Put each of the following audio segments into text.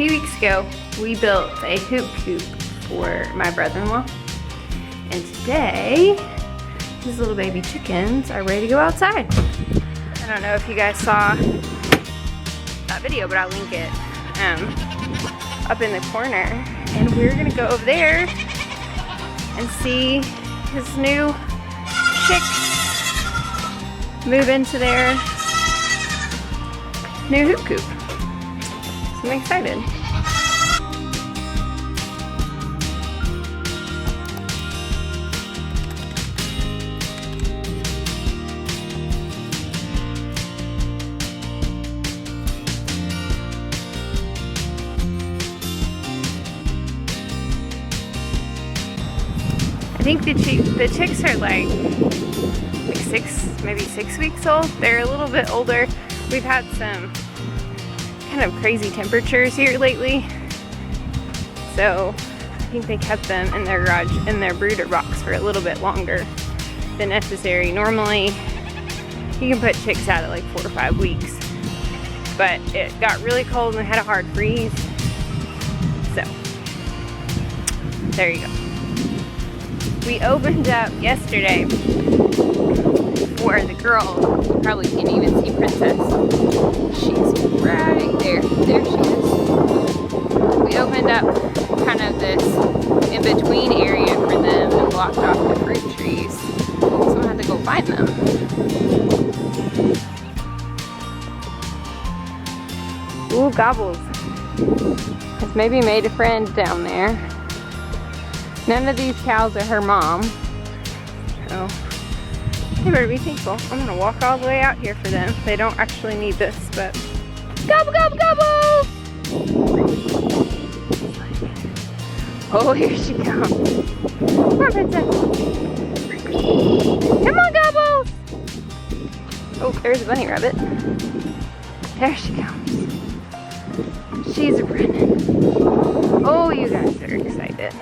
few weeks ago, we built a hoop coop for my brother-in-law. And today, his little baby chickens are ready to go outside. I don't know if you guys saw that video, but I'll link it up in the corner. And we're gonna go over there and see his new chicks move into their new hoop coop. So I'm excited. I think the chicks are like maybe 6 weeks old. They're a little bit older. We've had some kind of crazy temperatures here lately, so I think they kept them in their garage in their brooder box for a little bit longer than necessary. Normally you can put chicks out at like 4 or 5 weeks, but it got really cold and we had a hard freeze, so there you go. We opened up yesterday for the girl. You probably can't even see Princess. She's right there. There she is. We opened up kind of this in-between area for them and blocked off the fruit trees. So I had to go find them. Ooh, Gobbles has maybe made a friend down there. None of these cows are her mom. So they better be thankful. I'm gonna walk all the way out here for them. They don't actually need this, but gobble, gobble, gobble! Oh, here she comes. Come on, Princess. Come on, Gobbles! Oh, there's a bunny rabbit. There she comes. She's running. Oh, you guys are excited.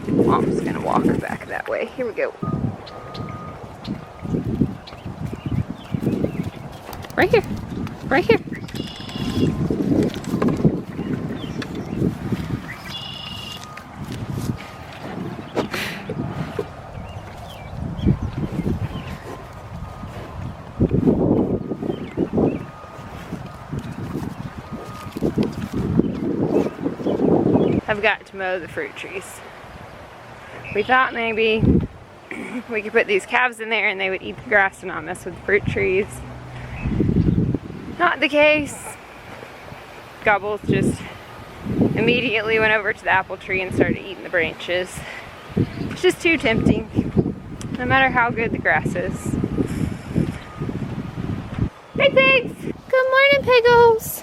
Mom's gonna walk her back that way. Here we go. Right here. Right here. I've got to mow the fruit trees. We thought maybe we could put these calves in there and they would eat the grass and not mess with the fruit trees. Not the case. Gobbles just immediately went over to the apple tree and started eating the branches. It's just too tempting, no matter how good the grass is. Hey pigs! Good morning, piggles!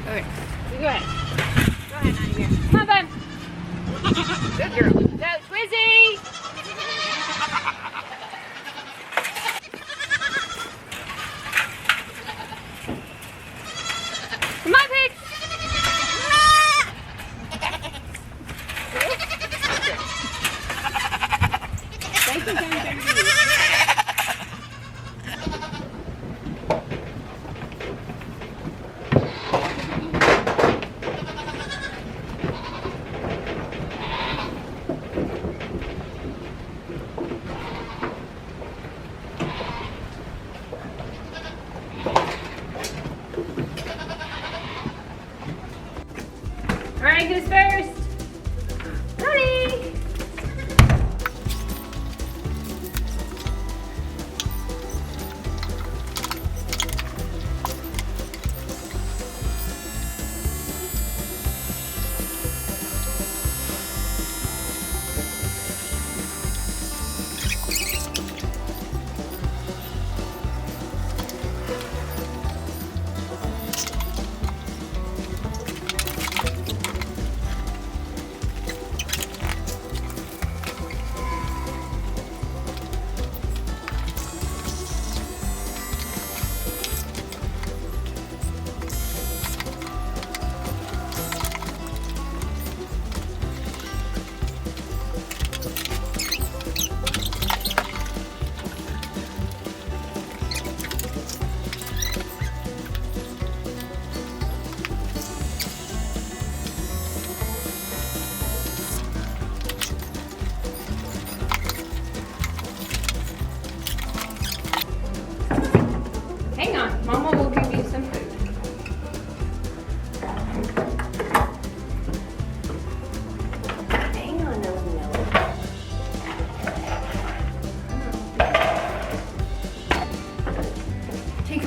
Okay, go ahead. Go ahead, out of here. Come on, bud. Good girl. Go, Twizzy! Come on, pig! Thank you, thank you. Alright, who's first? Honey!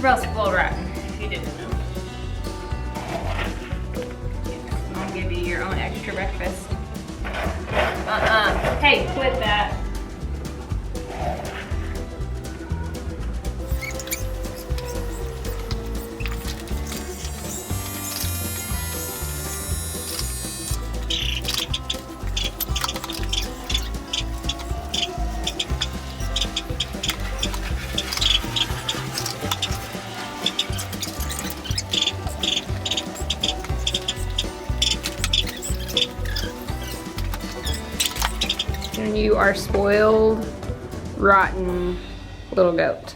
real spoiled rotten, if you didn't know. I'll give you your own extra breakfast. Hey, quit that. And you are spoiled, rotten little goat.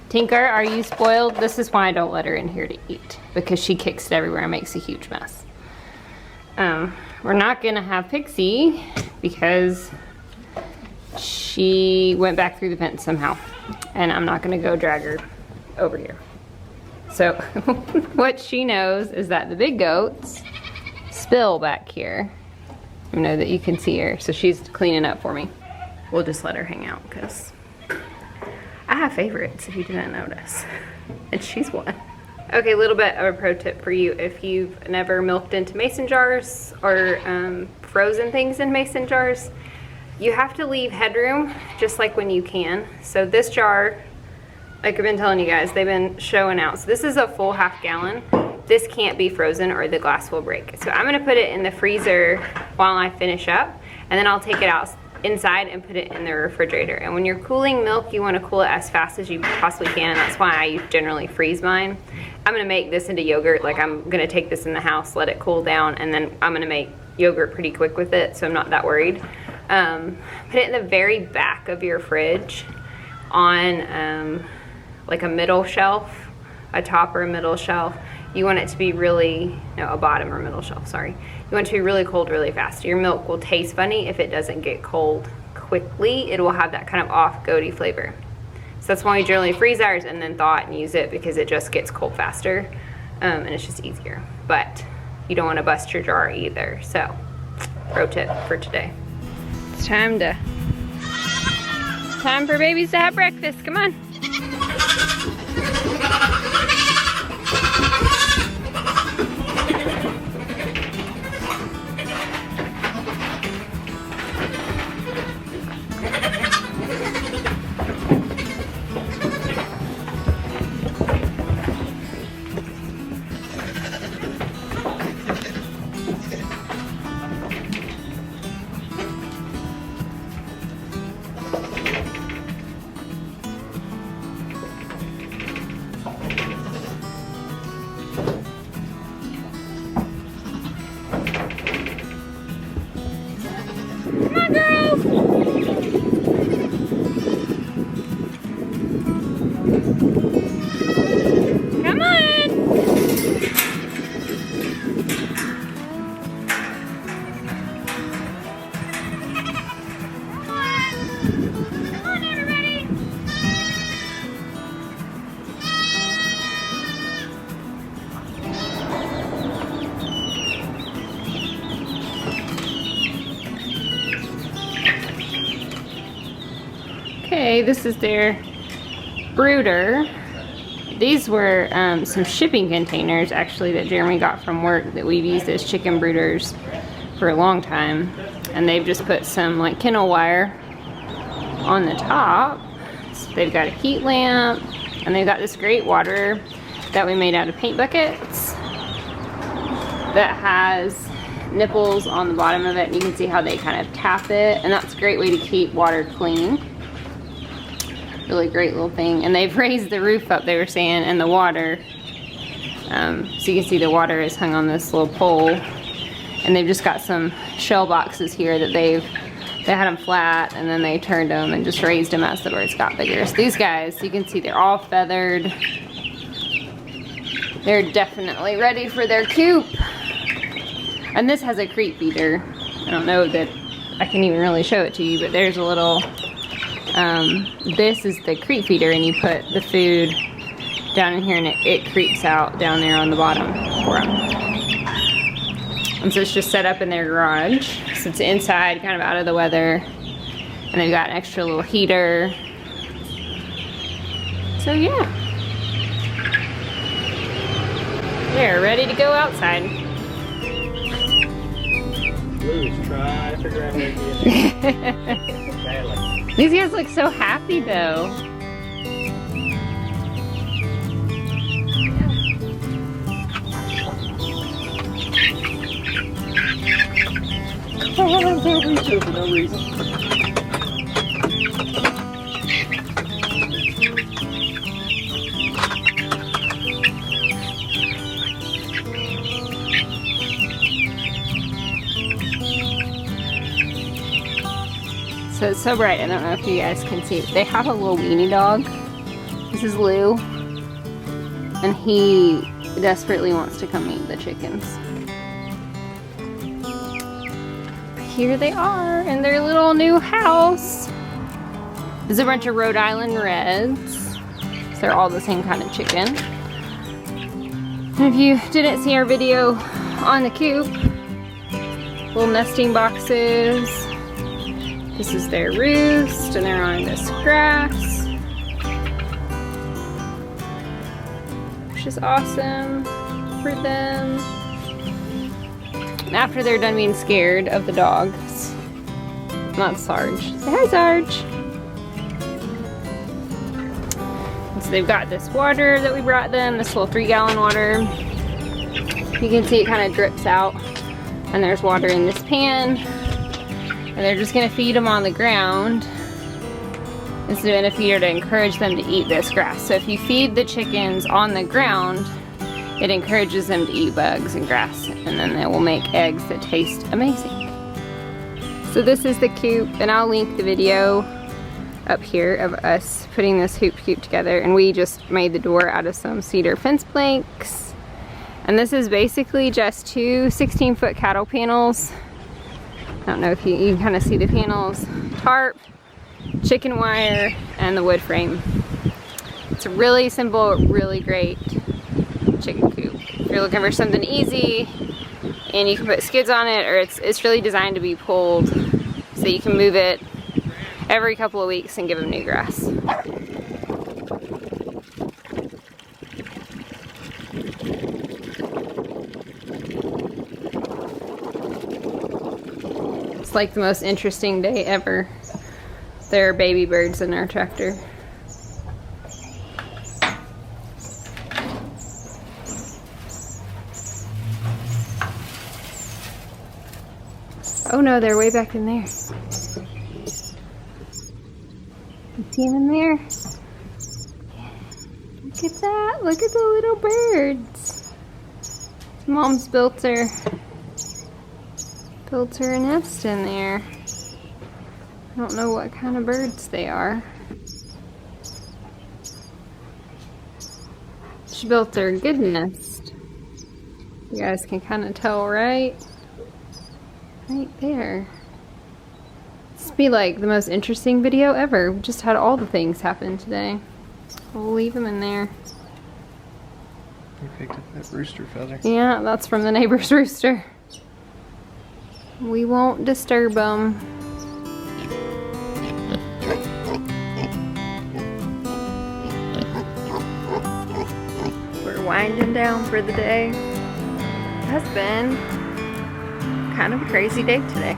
Tinker, are you spoiled? This is why I don't let her in here to eat, because she kicks it everywhere and makes a huge mess. We're not gonna have Pixie because she went back through the fence somehow, and I'm not gonna go drag her over here. So what she knows is that the big goats spill back here. I know that you can see her, so she's cleaning up for me. We'll just let her hang out because I have favorites, if you didn't notice, and she's one. Okay, a little bit of a pro tip for you if you've never milked into mason jars or frozen things in mason jars. You have to leave headroom just like when you can. So this jar, like I've been telling you guys, they've been showing out. So this is a full ½ gallon. This can't be frozen or the glass will break. So I'm gonna put it in the freezer while I finish up, and then I'll take it out inside and put it in the refrigerator. And when you're cooling milk, you wanna cool it as fast as you possibly can. That's why I generally freeze mine. I'm gonna make this into yogurt. Like I'm gonna take this in the house, let it cool down, and then I'm gonna make yogurt pretty quick with it, so I'm not that worried. Put it in the very back of your fridge on like a middle shelf, a top or a middle shelf. You want it to be really, no, a bottom or middle shelf, sorry. You want it to be really cold really fast. Your milk will taste funny if it doesn't get cold quickly. It will have that kind of off goaty flavor. So that's why we generally freeze ours and then thaw it and use it, because it just gets cold faster and it's just easier. But you don't want to bust your jar either. So, pro tip for today. It's time for babies to have breakfast. Come on. Okay, this is their brooder. These were some shipping containers actually that Jeremy got from work that we've used as chicken brooders for a long time. And they've just put some like kennel wire on the top. So they've got a heat lamp, and they've got this great water that we made out of paint buckets that has nipples on the bottom of it, and you can see how they kind of tap it, and that's a great way to keep water clean. Really great little thing. And they've raised the roof up, they were saying, and the water, so you can see the water is hung on this little pole, and they've just got some shell boxes here that they had them flat, and then they turned them and just raised them as the birds got bigger. So these guys, you can see they're all feathered. They're definitely ready for their coop. And this has a creep feeder. I don't know that I can even really show it to you, but there's a little, this is the creep feeder, and you put the food down in here, and it creeps out down there on the bottom for them. And so it's just set up in their garage. So it's inside, kind of out of the weather. And they've got an extra little heater. So yeah. They're ready to go outside. Louie's trying to figure out where to get. These guys look so happy though. For no reason. So it's so bright, I don't know if you guys can see. They have a little weenie dog. This is Lou. And he desperately wants to come eat the chickens. Here they are in their little new house. There's a bunch of Rhode Island Reds. So they're all the same kind of chicken. And if you didn't see our video on the coop, little nesting boxes. This is their roost, and they're on this grass, which is awesome for them. And after they're done being scared of the dogs, not Sarge. Say hi, Sarge. And so they've got this water that we brought them, this little 3-gallon water. You can see it kind of drips out, and there's water in this pan. And they're just gonna feed them on the ground instead of in a feeder to encourage them to eat this grass. So if you feed the chickens on the ground, it encourages them to eat bugs and grass, and then they will make eggs that taste amazing. So this is the coop, and I'll link the video up here of us putting this hoop coop together, and we just made the door out of some cedar fence planks. And this is basically just 2 16-foot cattle panels. I don't know if you can kind of see the panels, tarp, chicken wire, and the wood frame. It's a really simple, really great chicken coop. If you're looking for something easy and you can put skids on it, or it's really designed to be pulled so you can move it every couple of weeks and give them new grass. It's like the most interesting day ever. There are baby birds in our tractor. Oh no, they're way back in there. You see them in there? Look at that, look at the little birds. Mom's built her a nest in there. I don't know what kind of birds they are. She built her a good nest. You guys can kind of tell right there. This would be like the most interesting video ever. We just had all the things happen today. We'll leave them in there. You picked up that rooster feather. Yeah, that's from the neighbor's rooster. We won't disturb them. We're winding down for the day. It has been kind of a crazy day today.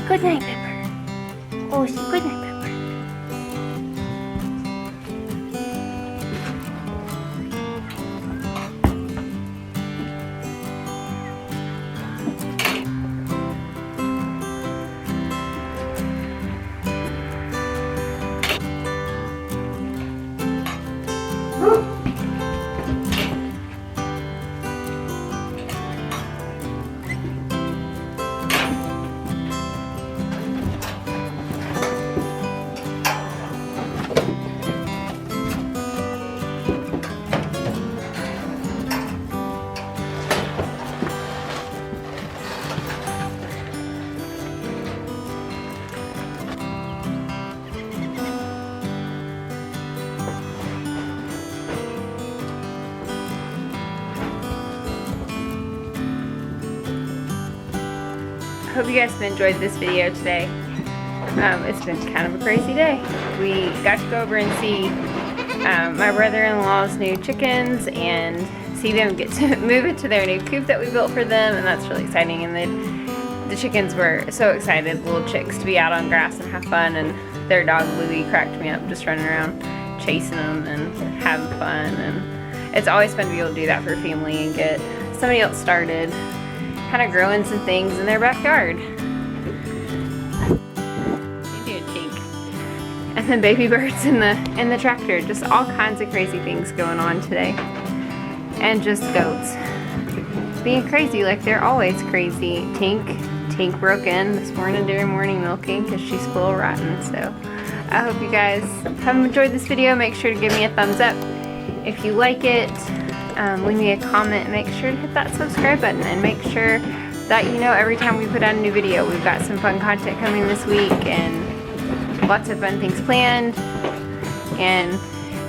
Good night, Pepper. Oh, say good night, Pepper. hope you guys have enjoyed this video today. It's been kind of a crazy day. We got to go over and see my brother-in-law's new chickens and see them get to move into their new coop that we built for them, and that's really exciting. And the chickens were so excited, little chicks, to be out on grass and have fun, and their dog Louie cracked me up, just running around chasing them and having fun. And it's always fun to be able to do that for a family and get somebody else started kind of growing some things in their backyard. And then baby birds in the tractor. Just all kinds of crazy things going on today. And just goats being crazy like they're always crazy. Tink broke in this morning during morning milking because she's full of rotten. So I hope you guys have enjoyed this video. Make sure to give me a thumbs up if you like it. Leave me a comment and make sure to hit that subscribe button, and make sure that you know every time we put out a new video. We've got some fun content coming this week and lots of fun things planned, and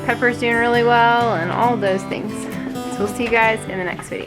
Pepper's doing really well and all those things. So we'll see you guys in the next video.